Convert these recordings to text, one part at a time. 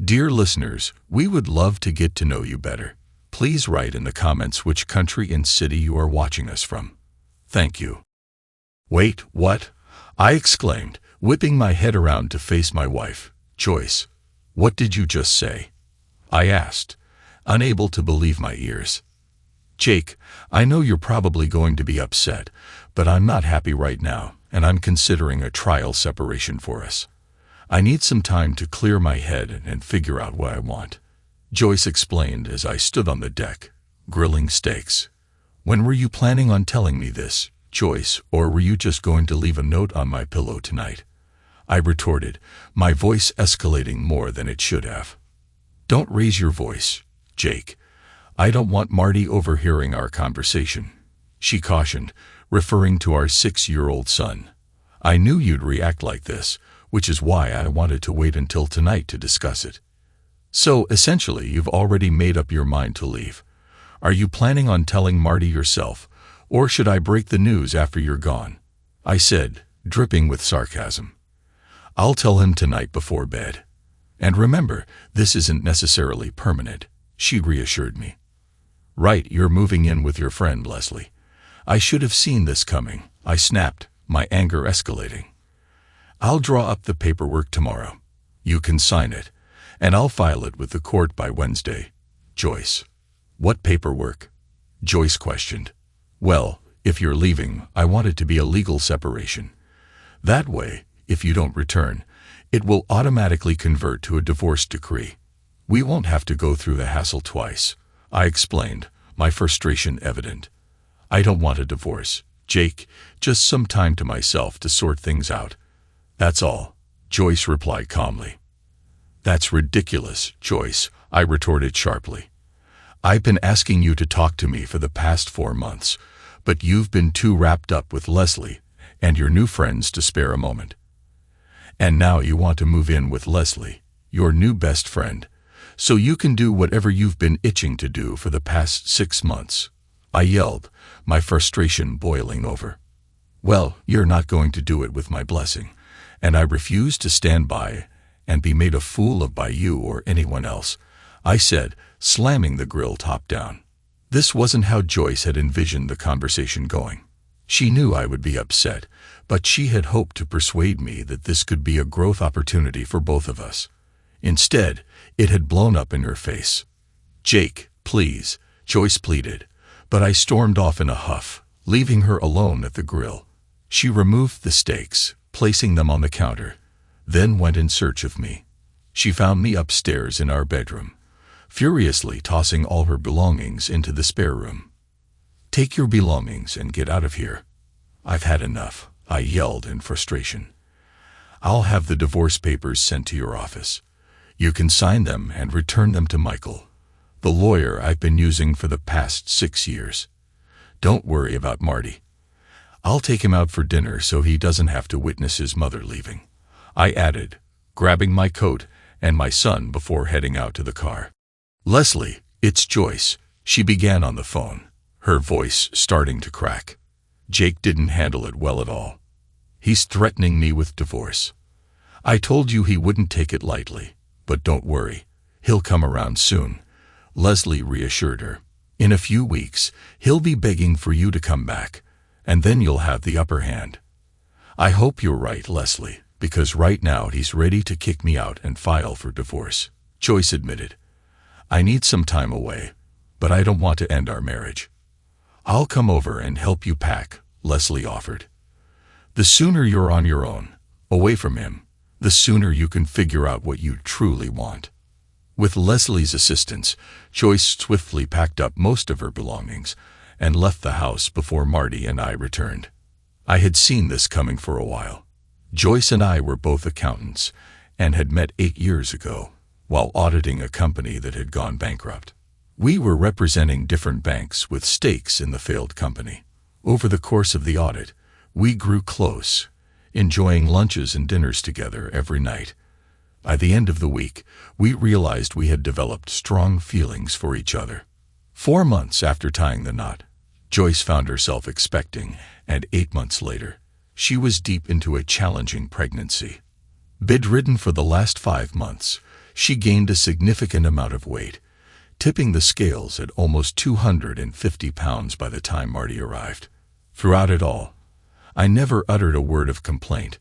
Dear listeners, we would love to get to know you better. Please write in the comments which country and city you are watching us from. Thank you. Wait, what? I exclaimed, whipping my head around to face my wife. Joyce, what did you just say? I asked, unable to believe my ears. Jake, I know you're probably going to be upset, but I'm not happy right now, and I'm considering a trial separation for us. I need some time to clear my head and figure out what I want. Joyce explained as I stood on the deck, grilling steaks. When were you planning on telling me this, Joyce, or were you just going to leave a note on my pillow tonight? I retorted, my voice escalating more than it should have. Don't raise your voice, Jake. I don't want Marty overhearing our conversation, she cautioned, referring to our 6-year-old son. I knew you'd react like this, which is why I wanted to wait until tonight to discuss it. So, essentially, you've already made up your mind to leave. Are you planning on telling Marty yourself, or should I break the news after you're gone? I said, dripping with sarcasm. I'll tell him tonight before bed. And remember, this isn't necessarily permanent, she reassured me. Right, you're moving in with your friend, Leslie. I should have seen this coming, I snapped, my anger escalating. I'll draw up the paperwork tomorrow. You can sign it, and I'll file it with the court by Wednesday. Joyce. What paperwork? Joyce questioned. Well, if you're leaving, I want it to be a legal separation. That way, if you don't return, it will automatically convert to a divorce decree. We won't have to go through the hassle twice, I explained, my frustration evident. I don't want a divorce, Jake, just some time to myself to sort things out. That's all, Joyce replied calmly. That's ridiculous, Joyce, I retorted sharply. I've been asking you to talk to me for the past 4 months, but you've been too wrapped up with Leslie and your new friends to spare a moment. And now you want to move in with Leslie, your new best friend, so you can do whatever you've been itching to do for the past 6 months. I yelled, my frustration boiling over. Well, you're not going to do it with my blessing, and I refuse to stand by and be made a fool of by you or anyone else, I said, slamming the grill top down. This wasn't how Joyce had envisioned the conversation going. She knew I would be upset, but she had hoped to persuade me that this could be a growth opportunity for both of us. Instead, it had blown up in her face. Jake, please, Joyce pleaded, but I stormed off in a huff, leaving her alone at the grill. She removed the steaks, placing them on the counter, then went in search of me. She found me upstairs in our bedroom, furiously tossing all her belongings into the spare room. Take your belongings and get out of here. I've had enough, I yelled in frustration. I'll have the divorce papers sent to your office. You can sign them and return them to Michael, the lawyer I've been using for the past 6 years. Don't worry about Marty. I'll take him out for dinner so he doesn't have to witness his mother leaving, I added, grabbing my coat and my son before heading out to the car. Leslie, it's Joyce, she began on the phone, her voice starting to crack. Jake didn't handle it well at all. He's threatening me with divorce. I told you he wouldn't take it lightly, but don't worry, he'll come around soon, Leslie reassured her. In a few weeks, he'll be begging for you to come back, and then you'll have the upper hand. I hope you're right, Leslie, because right now he's ready to kick me out and file for divorce, Joyce admitted. I need some time away, but I don't want to end our marriage. I'll come over and help you pack, Leslie offered. The sooner you're on your own, away from him, the sooner you can figure out what you truly want. With Leslie's assistance, Joyce swiftly packed up most of her belongings and left the house before Marty and I returned. I had seen this coming for a while. Joyce and I were both accountants and had met 8 years ago while auditing a company that had gone bankrupt. We were representing different banks with stakes in the failed company. Over the course of the audit, we grew close, enjoying lunches and dinners together every night. By the end of the week, we realized we had developed strong feelings for each other. 4 months after tying the knot, Joyce found herself expecting, and 8 months later, she was deep into a challenging pregnancy. Bedridden for the last 5 months, She gained a significant amount of weight, tipping the scales at almost 250 pounds by the time Marty arrived. Throughout it all, I never uttered a word of complaint.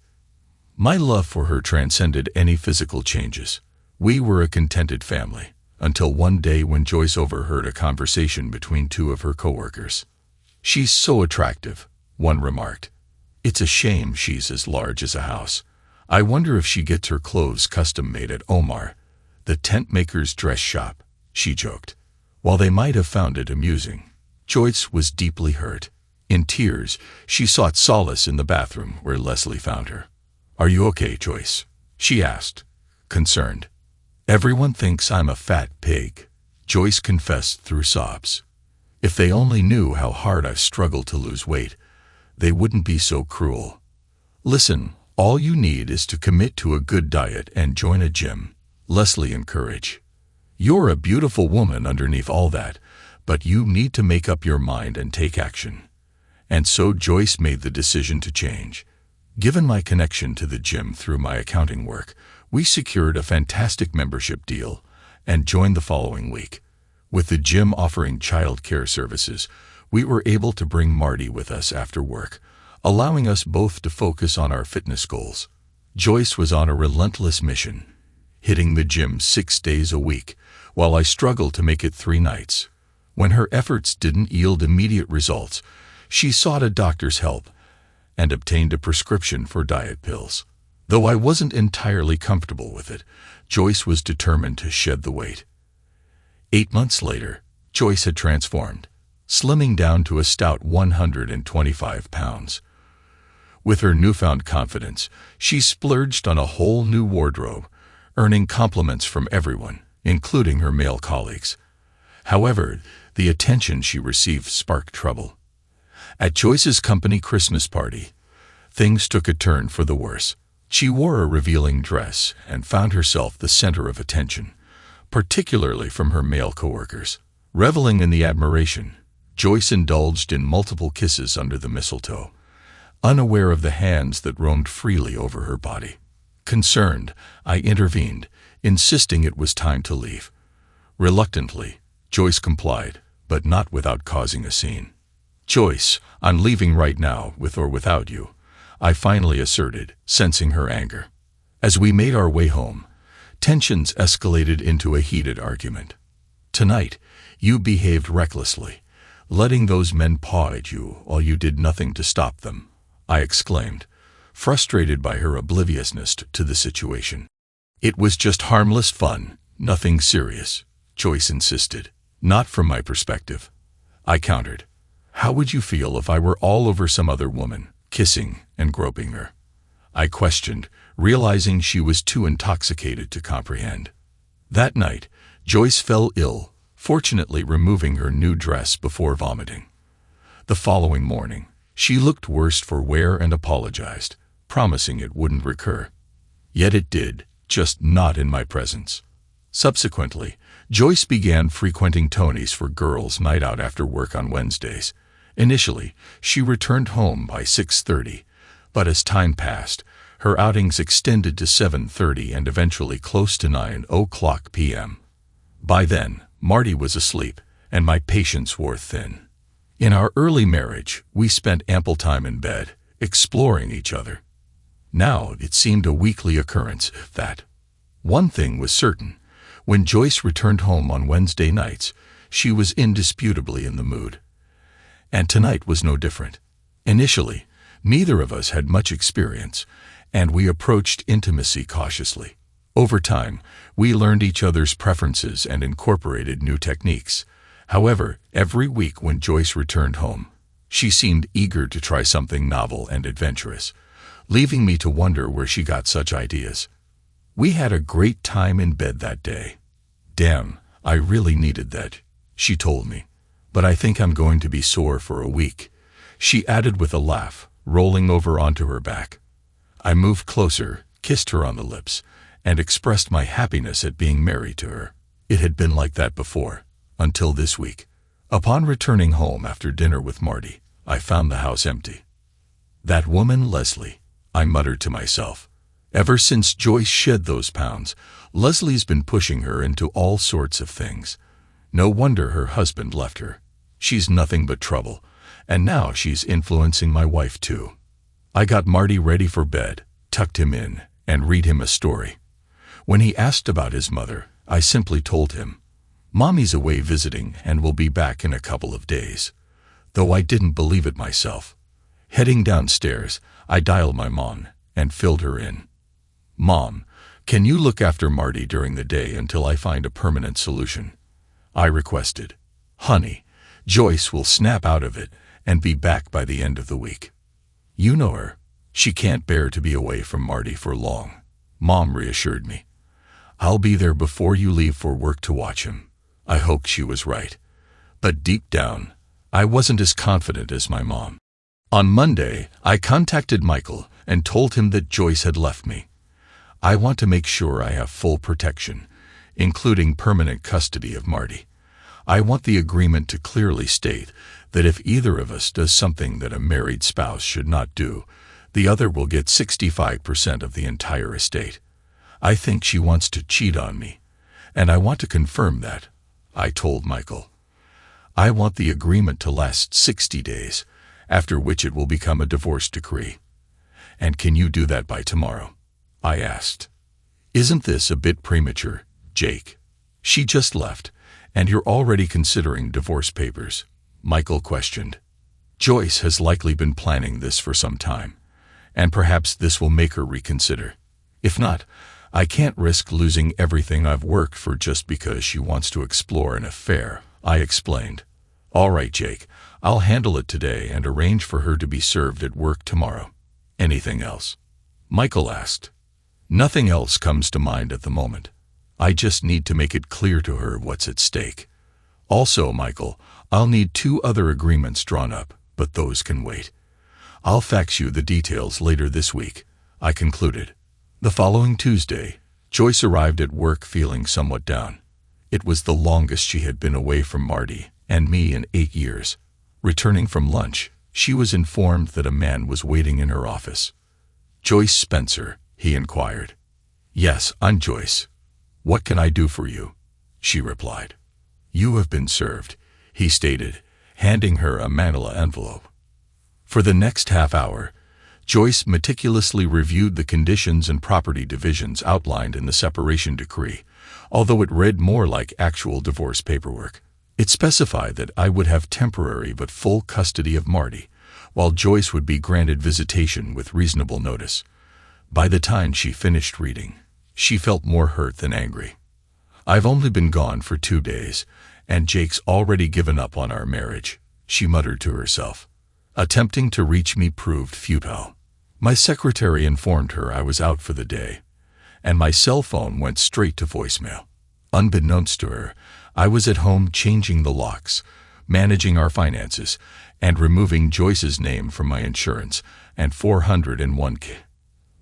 My love for her transcended any physical changes. We were a contented family, until one day when Joyce overheard a conversation between two of her coworkers. "She's so attractive," one remarked. "It's a shame she's as large as a house. I wonder if she gets her clothes custom-made at Omar, the tent maker's dress shop," she joked. While they might have found it amusing, Joyce was deeply hurt. In tears, she sought solace in the bathroom where Leslie found her. "Are you okay, Joyce?" she asked, concerned. "Everyone thinks I'm a fat pig," Joyce confessed through sobs. "If they only knew how hard I've struggled to lose weight, they wouldn't be so cruel." "Listen, all you need is to commit to a good diet and join a gym," Leslie encouraged. "You're a beautiful woman underneath all that, but you need to make up your mind and take action." And so Joyce made the decision to change. Given my connection to the gym through my accounting work, we secured a fantastic membership deal and joined the following week. With the gym offering child care services, we were able to bring Marty with us after work, allowing us both to focus on our fitness goals. Joyce was on a relentless mission, hitting the gym 6 days a week, while I struggled to make it 3 nights. When her efforts didn't yield immediate results, she sought a doctor's help and obtained a prescription for diet pills. Though I wasn't entirely comfortable with it, Joyce was determined to shed the weight. 8 months later, Joyce had transformed, slimming down to a stout 125 pounds. With her newfound confidence, she splurged on a whole new wardrobe, earning compliments from everyone, including her male colleagues. However, the attention she received sparked trouble. At Joyce's company Christmas party, things took a turn for the worse. She wore a revealing dress and found herself the center of attention, particularly from her male coworkers. Reveling in the admiration, Joyce indulged in multiple kisses under the mistletoe, unaware of the hands that roamed freely over her body. Concerned, I intervened, insisting it was time to leave. Reluctantly, Joyce complied, but not without causing a scene. "Joyce, I'm leaving right now, with or without you," I finally asserted, sensing her anger. As we made our way home, tensions escalated into a heated argument. "Tonight, you behaved recklessly, letting those men paw at you while you did nothing to stop them," I exclaimed, frustrated by her obliviousness to the situation. "It was just harmless fun, nothing serious," Joyce insisted. "Not from my perspective," I countered. "How would you feel if I were all over some other woman, kissing and groping her?" I questioned, realizing she was too intoxicated to comprehend. That night, Joyce fell ill, fortunately removing her new dress before vomiting. The following morning, she looked worse for wear and apologized, promising it wouldn't recur. Yet it did, just not in my presence. Subsequently, Joyce began frequenting Tony's for girls' night out after work on Wednesdays. Initially, she returned home by 6:30, but as time passed, her outings extended to 7:30 and eventually close to 9 p.m. By then, Marty was asleep, and my patience wore thin. In our early marriage, we spent ample time in bed, exploring each other. Now it seemed a weekly occurrence, if that. One thing was certain. When Joyce returned home on Wednesday nights, she was indisputably in the mood. And tonight was no different. Initially, neither of us had much experience, and we approached intimacy cautiously. Over time, we learned each other's preferences and incorporated new techniques. However, every week when Joyce returned home, she seemed eager to try something novel and adventurous, leaving me to wonder where she got such ideas. We had a great time in bed that day. "Damn, I really needed that," she told me. "But I think I'm going to be sore for a week," she added with a laugh, rolling over onto her back. I moved closer, kissed her on the lips, and expressed my happiness at being married to her. It had been like that before, until this week. Upon returning home after dinner with Marty, I found the house empty. "That woman, Leslie," I muttered to myself. Ever since Joyce shed those pounds, Leslie's been pushing her into all sorts of things. No wonder her husband left her. She's nothing but trouble, and now she's influencing my wife too. I got Marty ready for bed, tucked him in, and read him a story. When he asked about his mother, I simply told him, "Mommy's away visiting and will be back in a couple of days," though I didn't believe it myself. Heading downstairs, I dialed my mom and filled her in. "Mom, can you look after Marty during the day until I find a permanent solution?" I requested. "Honey, Joyce will snap out of it and be back by the end of the week. You know her. She can't bear to be away from Marty for long," Mom reassured me. "I'll be there before you leave for work to watch him." I hoped she was right, but deep down, I wasn't as confident as my mom. On Monday, I contacted Michael and told him that Joyce had left me. I want to make sure I have full protection, including permanent custody of Marty. I want the agreement to clearly state that if either of us does something that a married spouse should not do, the other will get 65% of the entire estate. I think she wants to cheat on me, and I want to confirm that, I told Michael. I want the agreement to last 60 days, after which it will become a divorce decree. "And can you do that by tomorrow?" I asked. "Isn't this a bit premature, Jake? She just left, and you're already considering divorce papers," Michael questioned. "Joyce has likely been planning this for some time, and perhaps this will make her reconsider. If not, I can't risk losing everything I've worked for just because she wants to explore an affair," I explained. "All right, Jake, I'll handle it today and arrange for her to be served at work tomorrow. Anything else?" Michael asked. "Nothing else comes to mind at the moment. I just need to make it clear to her what's at stake. Also, Michael, I'll need 2 other agreements drawn up, but those can wait. I'll fax you the details later this week," I concluded. The following Tuesday, Joyce arrived at work feeling somewhat down. It was the longest she had been away from Marty and me in 8 years. Returning from lunch, she was informed that a man was waiting in her office. "Joyce Spencer?" he inquired. "Yes, I'm Joyce. What can I do for you?" she replied. "You have been served," he stated, handing her a manila envelope. For the next half hour, Joyce meticulously reviewed the conditions and property divisions outlined in the separation decree, although it read more like actual divorce paperwork. It specified that I would have temporary but full custody of Marty, while Joyce would be granted visitation with reasonable notice. By the time she finished reading, she felt more hurt than angry. "I've only been gone for 2 days, and Jake's already given up on our marriage," she muttered to herself. Attempting to reach me proved futile. My secretary informed her I was out for the day, and my cell phone went straight to voicemail. Unbeknownst to her, I was at home changing the locks, managing our finances, and removing Joyce's name from my insurance and 401k.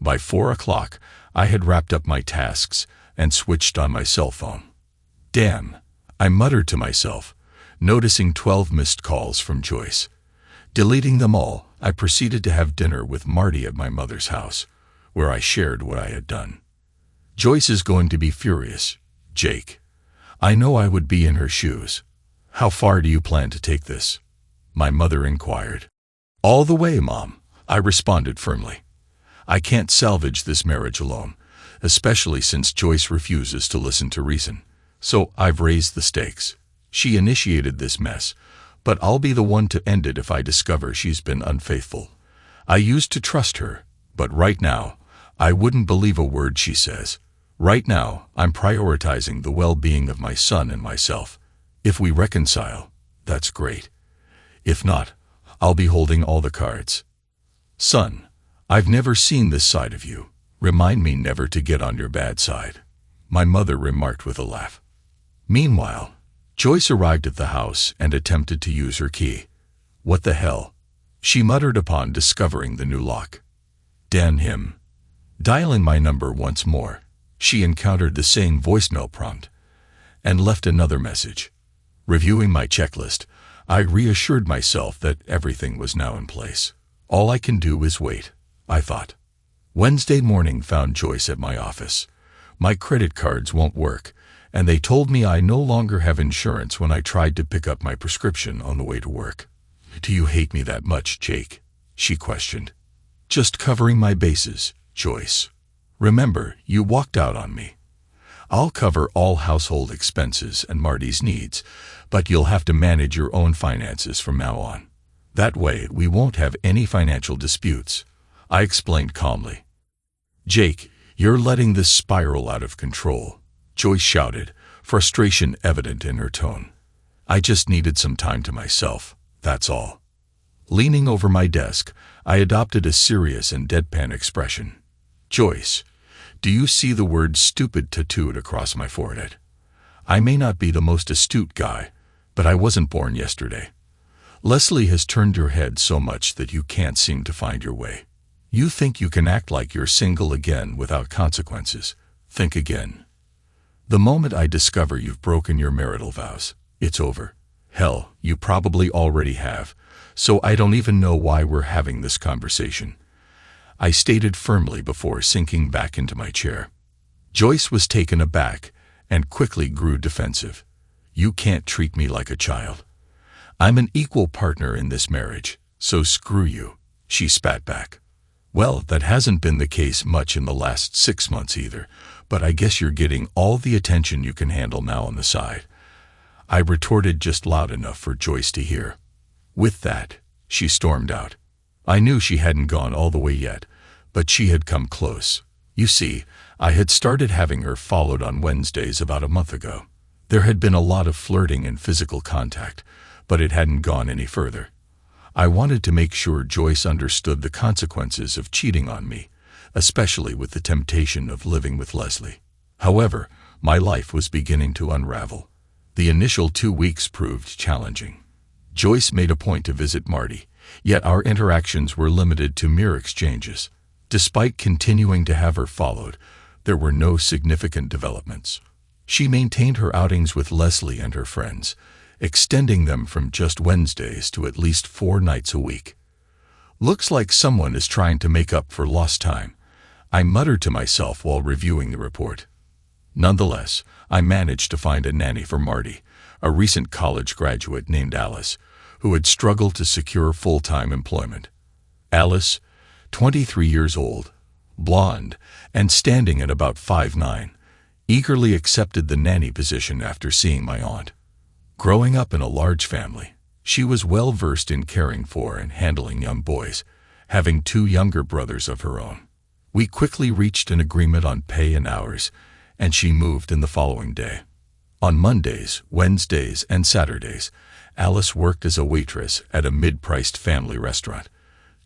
By 4 o'clock, I had wrapped up my tasks and switched on my cell phone. "Damn," I muttered to myself, noticing 12 missed calls from Joyce. Deleting them all, I proceeded to have dinner with Marty at my mother's house, where I shared what I had done. "Joyce is going to be furious, Jake. I know I would be in her shoes. How far do you plan to take this?" my mother inquired. "All the way, Mom," I responded firmly. "I can't salvage this marriage alone, especially since Joyce refuses to listen to reason. So I've raised the stakes. She initiated this mess, but I'll be the one to end it if I discover she's been unfaithful. I used to trust her, but right now, I wouldn't believe a word she says. Right now, I'm prioritizing the well-being of my son and myself. If we reconcile, that's great. If not, I'll be holding all the cards. Son, I've never seen this side of you. Remind me never to get on your bad side," my mother remarked with a laugh. Meanwhile, Joyce arrived at the house and attempted to use her key. "What the hell?" she muttered upon discovering the new lock. "Damn him." Dialing my number once more, she encountered the same voicemail prompt and left another message. Reviewing my checklist, I reassured myself that everything was now in place. All I can do is wait, I thought. Wednesday morning found Joyce at my office. My credit cards won't work, and they told me I no longer have insurance when I tried to pick up my prescription on the way to work. Do you hate me that much, Jake? She questioned. Just covering my bases, Joyce. Remember, you walked out on me. I'll cover all household expenses and Marty's needs, but you'll have to manage your own finances from now on. That way, we won't have any financial disputes, I explained calmly. Jake, you're letting this spiral out of control, Joyce shouted, frustration evident in her tone. I just needed some time to myself, that's all. Leaning over my desk, I adopted a serious and deadpan expression. Joyce, do you see the word stupid tattooed across my forehead? I may not be the most astute guy, but I wasn't born yesterday. Leslie has turned your head so much that you can't seem to find your way. You think you can act like you're single again without consequences. Think again. The moment I discover you've broken your marital vows, it's over. Hell, you probably already have, so I don't even know why we're having this conversation, I stated firmly before sinking back into my chair. Joyce was taken aback and quickly grew defensive. You can't treat me like a child. I'm an equal partner in this marriage, so screw you, she spat back. Well, that hasn't been the case much in the last 6 months either, but I guess you're getting all the attention you can handle now on the side, I retorted just loud enough for Joyce to hear. With that, she stormed out. I knew she hadn't gone all the way yet, but she had come close. You see, I had started having her followed on Wednesdays about a month ago. There had been a lot of flirting and physical contact, but it hadn't gone any further. I wanted to make sure Joyce understood the consequences of cheating on me, especially with the temptation of living with Leslie. However, my life was beginning to unravel. The initial 2 weeks proved challenging. Joyce made a point to visit Marty, yet our interactions were limited to mere exchanges. Despite continuing to have her followed, there were no significant developments. She maintained her outings with Leslie and her friends, extending them from just Wednesdays to at least 4 nights a week. Looks like someone is trying to make up for lost time, I muttered to myself while reviewing the report. Nonetheless, I managed to find a nanny for Marty, a recent college graduate named Alice, who had struggled to secure full-time employment. Alice, 23 years old, blonde, and standing at about 5'9", eagerly accepted the nanny position after seeing my aunt. Growing up in a large family, she was well versed in caring for and handling young boys, having 2 younger brothers of her own. We quickly reached an agreement on pay and hours, and she moved in the following day. On Mondays, Wednesdays, and Saturdays, Alice worked as a waitress at a mid-priced family restaurant,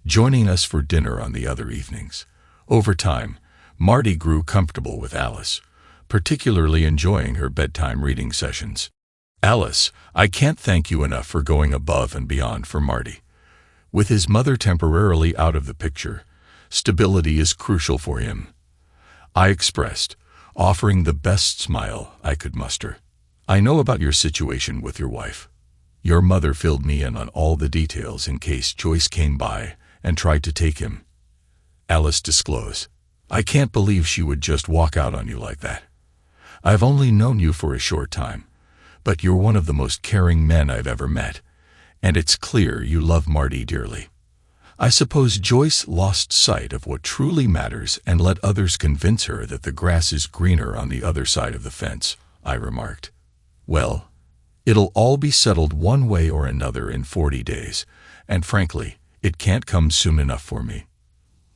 joining us for dinner on the other evenings. Over time, Marty grew comfortable with Alice, particularly enjoying her bedtime reading sessions. Alice, I can't thank you enough for going above and beyond for Marty. With his mother temporarily out of the picture, stability is crucial for him, I expressed, offering the best smile I could muster. I know about your situation with your wife. Your mother filled me in on all the details in case Joyce came by and tried to take him, Alice disclosed. I can't believe she would just walk out on you like that. I've only known you for a short time, but you're one of the most caring men I've ever met, and it's clear you love Marty dearly. I suppose Joyce lost sight of what truly matters and let others convince her that the grass is greener on the other side of the fence, I remarked. Well, it'll all be settled one way or another in 40 days, and frankly, it can't come soon enough for me.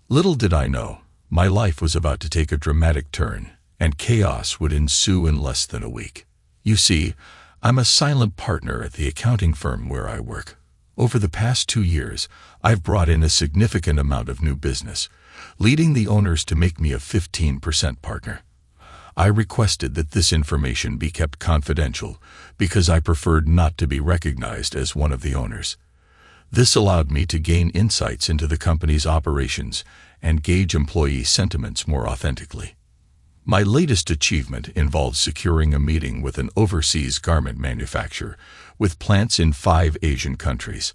Little did I know, my life was about to take a dramatic turn, and chaos would ensue in less than a week. You see, I'm a silent partner at the accounting firm where I work. Over the past 2 years, I've brought in a significant amount of new business, leading the owners to make me a 15% partner. I requested that this information be kept confidential because I preferred not to be recognized as one of the owners. This allowed me to gain insights into the company's operations and gauge employee sentiments more authentically. My latest achievement involved securing a meeting with an overseas garment manufacturer with plants in 5 Asian countries.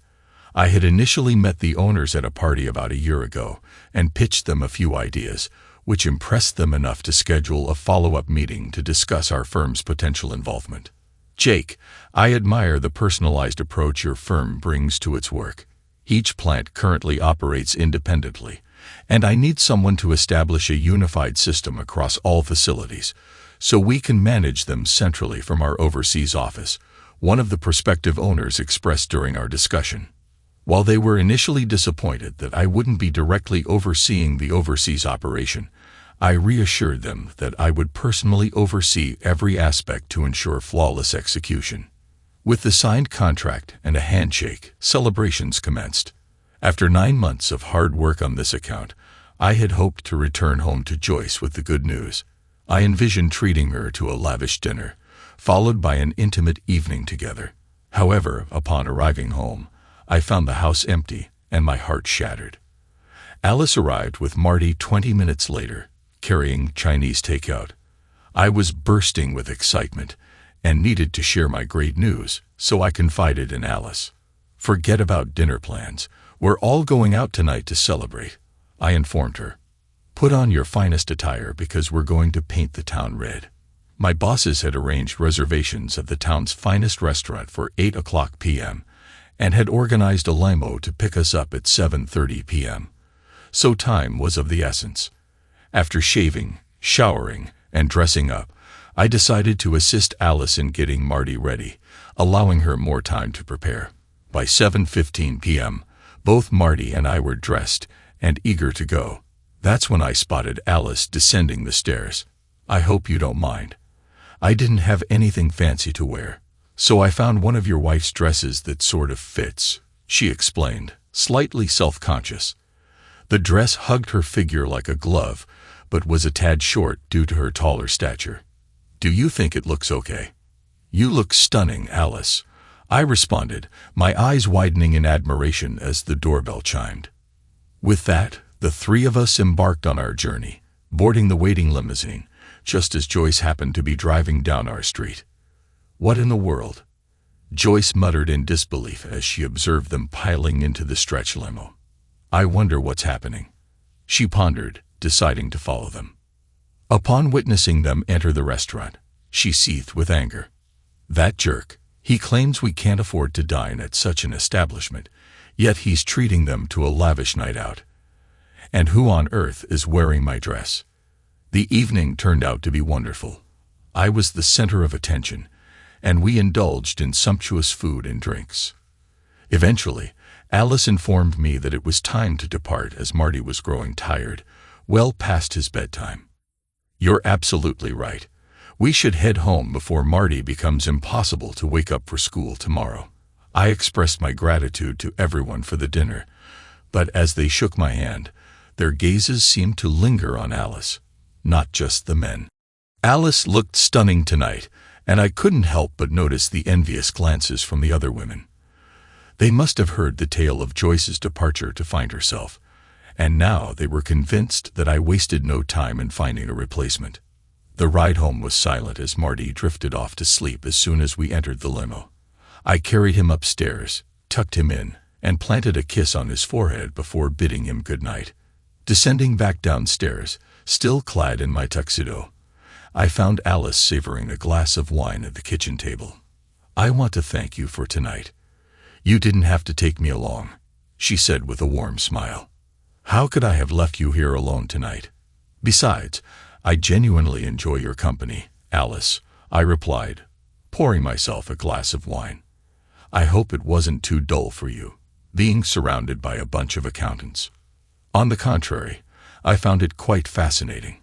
I had initially met the owners at a party about a year ago and pitched them a few ideas, which impressed them enough to schedule a follow-up meeting to discuss our firm's potential involvement. Jake, I admire the personalized approach your firm brings to its work. Each plant currently operates independently, and I need someone to establish a unified system across all facilities, so we can manage them centrally from our overseas office, one of the prospective owners expressed during our discussion. While they were initially disappointed that I wouldn't be directly overseeing the overseas operation, I reassured them that I would personally oversee every aspect to ensure flawless execution. With the signed contract and a handshake, celebrations commenced. After 9 months of hard work on this account, I had hoped to return home to Joyce with the good news. I envisioned treating her to a lavish dinner, followed by an intimate evening together. However, upon arriving home, I found the house empty and my heart shattered. Alice arrived with Marty 20 minutes later, carrying Chinese takeout. I was bursting with excitement and needed to share my great news, so I confided in Alice. "Forget about dinner plans. We're all going out tonight to celebrate," I informed her. "Put on your finest attire because we're going to paint the town red." My bosses had arranged reservations at the town's finest restaurant for 8 p.m. and had organized a limo to pick us up at 7:30 p.m. So time was of the essence. After shaving, showering, and dressing up, I decided to assist Alice in getting Marty ready, allowing her more time to prepare. By 7:15 p.m., both Marty and I were dressed and eager to go. That's when I spotted Alice descending the stairs. "I hope you don't mind. I didn't have anything fancy to wear, so I found one of your wife's dresses that sort of fits," she explained, slightly self-conscious. The dress hugged her figure like a glove, but was a tad short due to her taller stature. "Do you think it looks okay?" "You look stunning, Alice," I responded, my eyes widening in admiration as the doorbell chimed. With that, the three of us embarked on our journey, boarding the waiting limousine, just as Joyce happened to be driving down our street. "What in the world?" Joyce muttered in disbelief as she observed them piling into the stretch limo. "I wonder what's happening," she pondered, deciding to follow them. Upon witnessing them enter the restaurant, she seethed with anger. "That jerk, he claims we can't afford to dine at such an establishment, yet he's treating them to a lavish night out. And who on earth is wearing my dress?" The evening turned out to be wonderful. I was the center of attention, and we indulged in sumptuous food and drinks. Eventually, Alice informed me that it was time to depart as Marty was growing tired, well past his bedtime. "You're absolutely right. We should head home before Marty becomes impossible to wake up for school tomorrow." I expressed my gratitude to everyone for the dinner, but as they shook my hand, their gazes seemed to linger on Alice, not just the men. Alice looked stunning tonight, and I couldn't help but notice the envious glances from the other women. They must have heard the tale of Joyce's departure to find herself, and now they were convinced that I wasted no time in finding a replacement. The ride home was silent as Marty drifted off to sleep as soon as we entered the limo. I carried him upstairs, tucked him in, and planted a kiss on his forehead before bidding him good night. Descending back downstairs, still clad in my tuxedo, I found Alice savoring a glass of wine at the kitchen table. "I want to thank you for tonight. You didn't have to take me along," she said with a warm smile. "How could I have left you here alone tonight? Besides, I genuinely enjoy your company, Alice," I replied, pouring myself a glass of wine. "I hope it wasn't too dull for you, being surrounded by a bunch of accountants." On the contrary, I found it quite fascinating.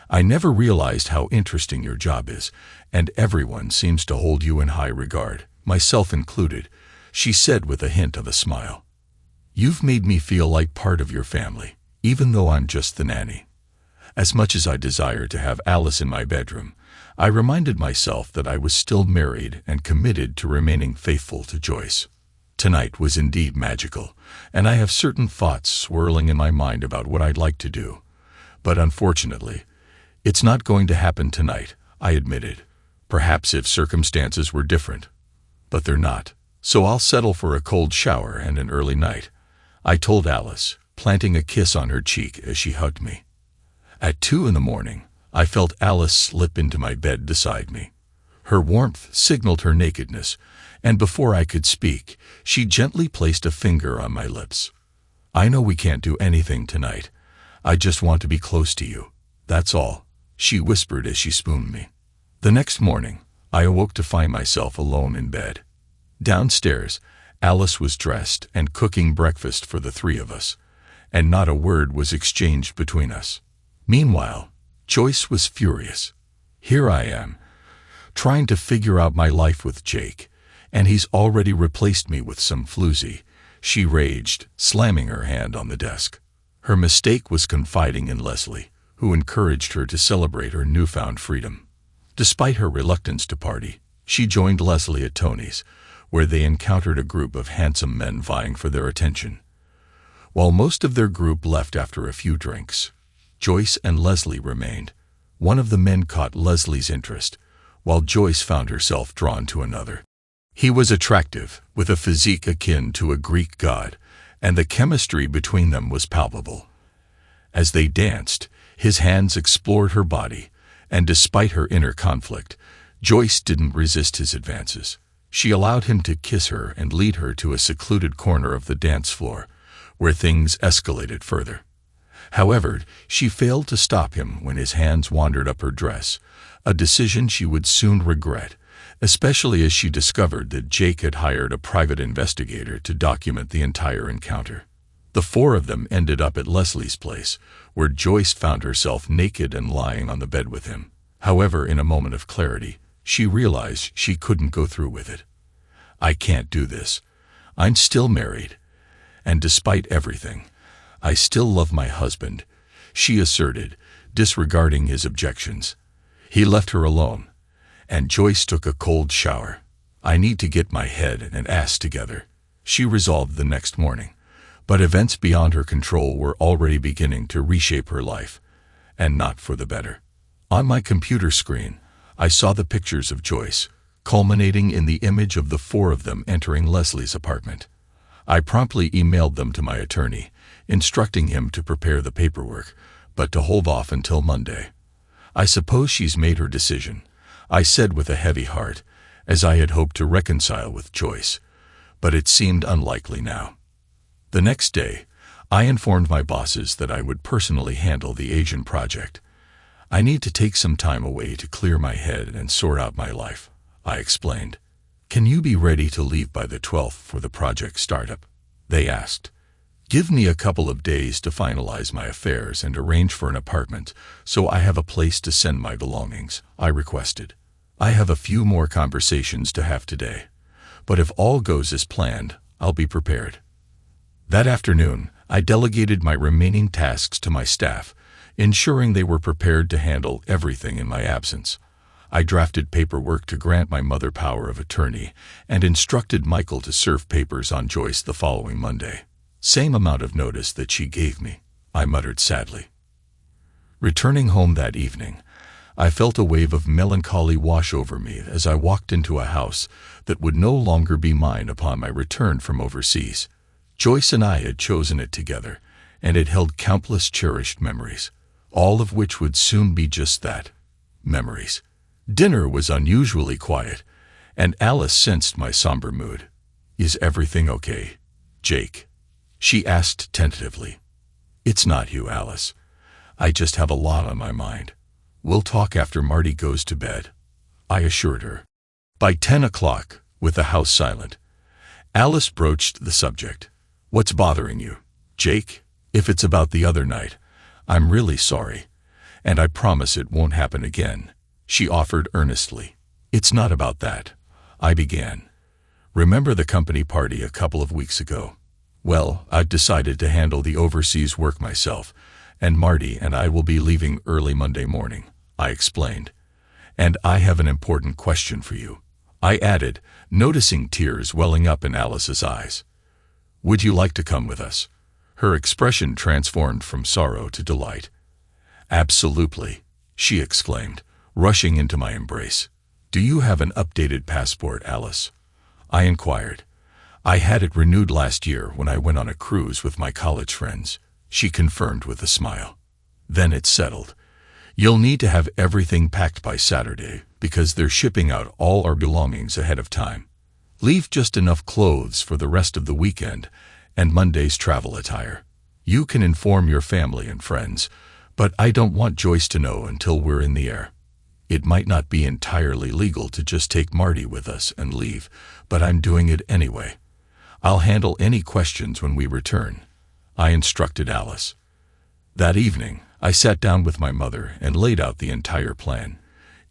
"I never realized how interesting your job is, and everyone seems to hold you in high regard, myself included," she said with a hint of a smile. "You've made me feel like part of your family, even though I'm just the nanny." As much as I desired to have Alice in my bedroom, I reminded myself that I was still married and committed to remaining faithful to Joyce. Tonight was indeed magical, and I have certain thoughts swirling in my mind about what I'd like to do. But unfortunately, it's not going to happen tonight, I admitted. Perhaps if circumstances were different. But they're not, so I'll settle for a cold shower and an early night, I told Alice, planting a kiss on her cheek as she hugged me. At 2 in the morning, I felt Alice slip into my bed beside me. Her warmth signaled her nakedness, and before I could speak, she gently placed a finger on my lips. "I know we can't do anything tonight. I just want to be close to you. That's all," she whispered as she spooned me. The next morning, I awoke to find myself alone in bed. Downstairs, Alice was dressed and cooking breakfast for the three of us, and not a word was exchanged between us. Meanwhile, Joyce was furious. "Here I am, trying to figure out my life with Jake, and he's already replaced me with some floozy," she raged, slamming her hand on the desk. Her mistake was confiding in Leslie, who encouraged her to celebrate her newfound freedom. Despite her reluctance to party, she joined Leslie at Tony's, where they encountered a group of handsome men vying for their attention. While most of their group left after a few drinks, Joyce and Leslie remained. One of the men caught Leslie's interest, while Joyce found herself drawn to another. He was attractive, with a physique akin to a Greek god, and the chemistry between them was palpable. As they danced, his hands explored her body, and despite her inner conflict, Joyce didn't resist his advances. She allowed him to kiss her and lead her to a secluded corner of the dance floor, where things escalated further. However, she failed to stop him when his hands wandered up her dress, a decision she would soon regret, especially as she discovered that Jake had hired a private investigator to document the entire encounter. The four of them ended up at Leslie's place, where Joyce found herself naked and lying on the bed with him. However, in a moment of clarity, she realized she couldn't go through with it. "I can't do this. I'm still married. And despite everything, I still love my husband," she asserted, disregarding his objections. He left her alone, and Joyce took a cold shower. "I need to get my head and ass together," she resolved the next morning. But events beyond her control were already beginning to reshape her life, and not for the better. On my computer screen, I saw the pictures of Joyce, culminating in the image of the four of them entering Leslie's apartment. I promptly emailed them to my attorney, instructing him to prepare the paperwork, but to hold off until Monday. "I suppose she's made her decision," I said with a heavy heart, as I had hoped to reconcile with Joyce, but it seemed unlikely now. The next day, I informed my bosses that I would personally handle the Asian project. "I need to take some time away to clear my head and sort out my life," I explained. "Can you be ready to leave by the 12th for the project startup?" they asked. "Give me a couple of days to finalize my affairs and arrange for an apartment so I have a place to send my belongings," I requested. "I have a few more conversations to have today, but if all goes as planned, I'll be prepared." That afternoon, I delegated my remaining tasks to my staff, ensuring they were prepared to handle everything in my absence. I drafted paperwork to grant my mother power of attorney and instructed Michael to serve papers on Joyce the following Monday. "Same amount of notice that she gave me," I muttered sadly. Returning home that evening, I felt a wave of melancholy wash over me as I walked into a house that would no longer be mine upon my return from overseas. Joyce and I had chosen it together, and it held countless cherished memories, all of which would soon be just that, memories. Dinner was unusually quiet, and Alice sensed my somber mood. "Is everything okay, Jake?" she asked tentatively. "It's not you, Alice. I just have a lot on my mind. We'll talk after Marty goes to bed," I assured her. By 10 o'clock, with the house silent, Alice broached the subject. "What's bothering you, Jake? If it's about the other night, I'm really sorry, and I promise it won't happen again," she offered earnestly. "It's not about that," I began. "Remember the company party a couple of weeks ago? Well, I've decided to handle the overseas work myself, and Marty and I will be leaving early Monday morning," I explained. "And I have an important question for you," I added, noticing tears welling up in Alice's eyes. "Would you like to come with us?" Her expression transformed from sorrow to delight. "Absolutely," she exclaimed, rushing into my embrace. "Do you have an updated passport, Alice?" I inquired. "I had it renewed last year when I went on a cruise with my college friends," she confirmed with a smile. Then it's settled. You'll need to have everything packed by Saturday because they're shipping out all our belongings ahead of time. Leave just enough clothes for the rest of the weekend and Monday's travel attire. You can inform your family and friends, but I don't want Joyce to know until we're in the air. It might not be entirely legal to just take Marty with us and leave, but I'm doing it anyway. I'll handle any questions when we return, I instructed Alice. That evening, I sat down with my mother and laid out the entire plan,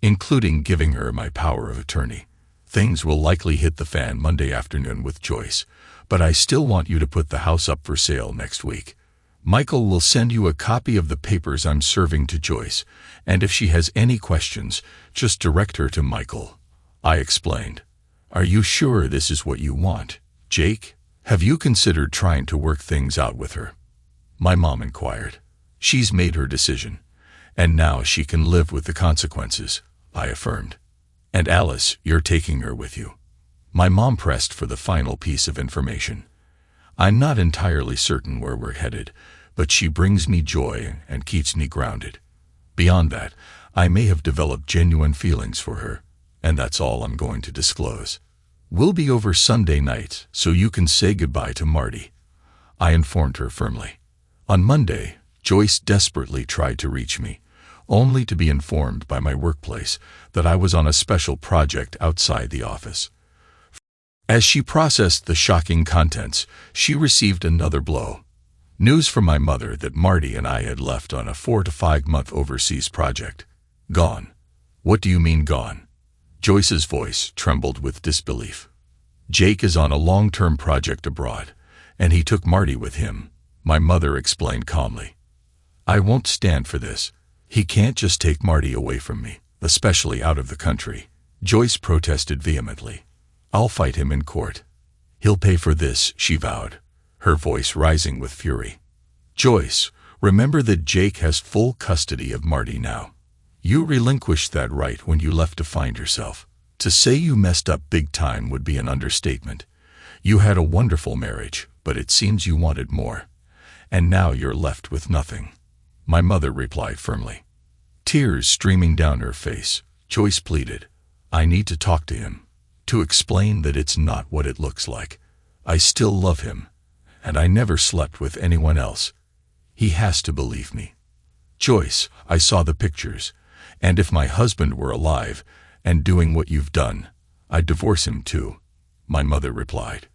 including giving her my power of attorney. Things will likely hit the fan Monday afternoon with Joyce, but I still want you to put the house up for sale next week. Michael will send you a copy of the papers I'm serving to Joyce, and if she has any questions, just direct her to Michael, I explained. Are you sure this is what you want, Jake? Have you considered trying to work things out with her? My mom inquired. She's made her decision, and now she can live with the consequences, I affirmed. And Alice, you're taking her with you. My mom pressed for the final piece of information. I'm not entirely certain where we're headed, but she brings me joy and keeps me grounded. Beyond that, I may have developed genuine feelings for her, and that's all I'm going to disclose. We'll be over Sunday night, so you can say goodbye to Marty, I informed her firmly. On Monday, Joyce desperately tried to reach me, only to be informed by my workplace that I was on a special project outside the office. As she processed the shocking contents, she received another blow. News from my mother that Marty and I had left on a 4 to 5 month overseas project. Gone. What do you mean gone? Joyce's voice trembled with disbelief. Jake is on a long-term project abroad, and he took Marty with him, my mother explained calmly. I won't stand for this. He can't just take Marty away from me, especially out of the country, Joyce protested vehemently. I'll fight him in court. He'll pay for this, she vowed, her voice rising with fury. Joyce, remember that Jake has full custody of Marty now. You relinquished that right when you left to find yourself. To say you messed up big time would be an understatement. You had a wonderful marriage, but it seems you wanted more. And now you're left with nothing, my mother replied firmly. Tears streaming down her face, Joyce pleaded. I need to talk to him, to explain that it's not what it looks like. I still love him, and I never slept with anyone else. He has to believe me. Joyce, I saw the pictures, and if my husband were alive and doing what you've done, I'd divorce him too, my mother replied.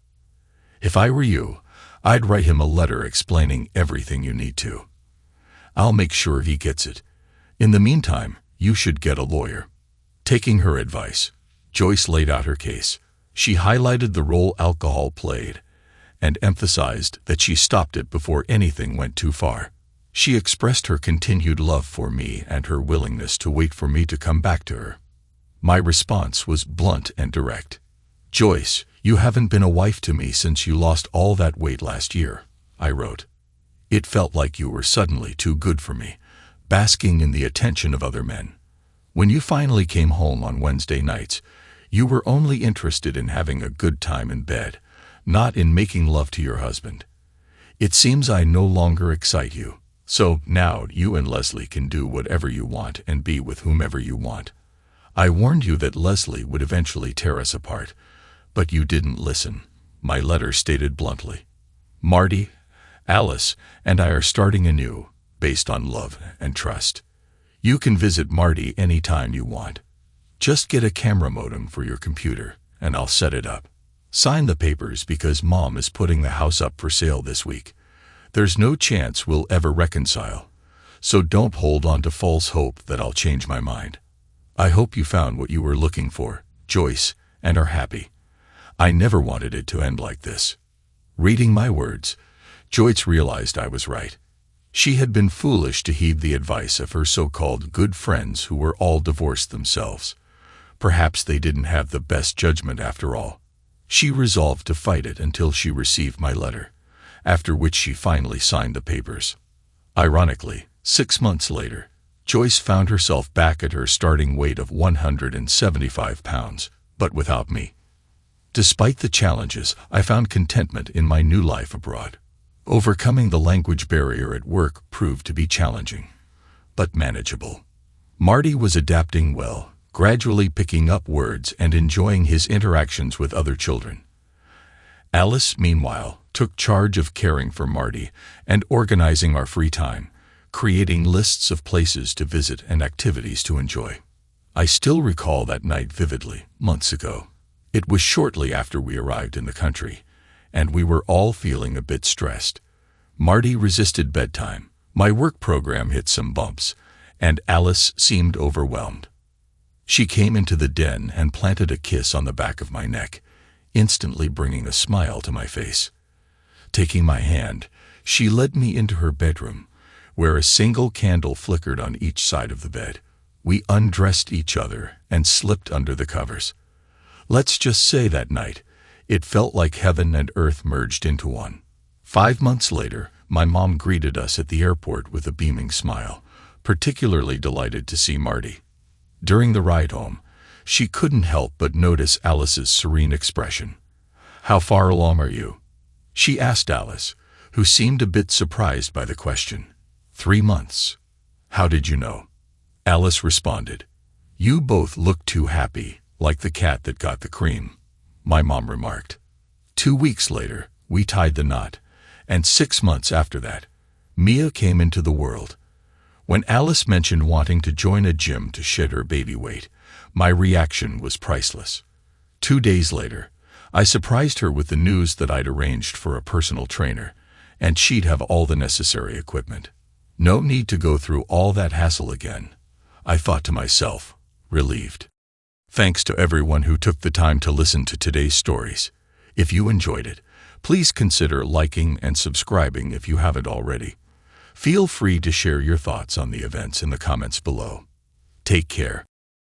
If I were you, I'd write him a letter explaining everything you need to. I'll make sure he gets it. In the meantime, you should get a lawyer. Taking her advice, Joyce laid out her case. She highlighted the role alcohol played and emphasized that she stopped it before anything went too far. She expressed her continued love for me and her willingness to wait for me to come back to her. My response was blunt and direct. Joyce, you haven't been a wife to me since you lost all that weight last year, I wrote. It felt like you were suddenly too good for me, basking in the attention of other men. When you finally came home on Wednesday nights, you were only interested in having a good time in bed, not in making love to your husband. It seems I no longer excite you, so now you and Leslie can do whatever you want and be with whomever you want. I warned you that Leslie would eventually tear us apart, but you didn't listen, my letter stated bluntly. Marty, Alice, and I are starting anew, based on love and trust. You can visit Marty anytime you want. Just get a camera modem for your computer, and I'll set it up. Sign the papers because Mom is putting the house up for sale this week. There's no chance we'll ever reconcile, so don't hold on to false hope that I'll change my mind. I hope you found what you were looking for, Joyce, and are happy. I never wanted it to end like this. Reading my words, Joyce realized I was right. She had been foolish to heed the advice of her so-called good friends who were all divorced themselves. Perhaps they didn't have the best judgment after all. She resolved to fight it until she received my letter, after which she finally signed the papers. Ironically, 6 months later, Joyce found herself back at her starting weight of 175 pounds, but without me. Despite the challenges, I found contentment in my new life abroad. Overcoming the language barrier at work proved to be challenging. but manageable. Marty was adapting well, gradually picking up words and enjoying his interactions with other children. Alice, meanwhile, took charge of caring for Marty and organizing our free time, creating lists of places to visit and activities to enjoy. I still recall that night vividly, months ago. It was shortly after we arrived in the country, and we were all feeling a bit stressed. Marty resisted bedtime, my work program hit some bumps, and Alice seemed overwhelmed. She came into the den and planted a kiss on the back of my neck, instantly bringing a smile to my face. Taking my hand, she led me into her bedroom, where a single candle flickered on each side of the bed. We undressed each other and slipped under the covers. Let's just say that night, it felt like heaven and earth merged into one. 5 months later, my mom greeted us at the airport with a beaming smile, particularly delighted to see Marty. During the ride home, she couldn't help but notice Alice's serene expression. "How far along are you?" she asked Alice, who seemed a bit surprised by the question. 3 months. "How did you know?" Alice responded. "You both look too happy, like the cat that got the cream," my mom remarked. 2 weeks later, we tied the knot, and 6 months after that, Mia came into the world. When Alice mentioned wanting to join a gym to shed her baby weight, my reaction was priceless. 2 days later, I surprised her with the news that I'd arranged for a personal trainer, and she'd have all the necessary equipment. No need to go through all that hassle again, I thought to myself, relieved. Thanks to everyone who took the time to listen to today's stories. If you enjoyed it, please consider liking and subscribing if you haven't already. Feel free to share your thoughts on the events in the comments below. Take care,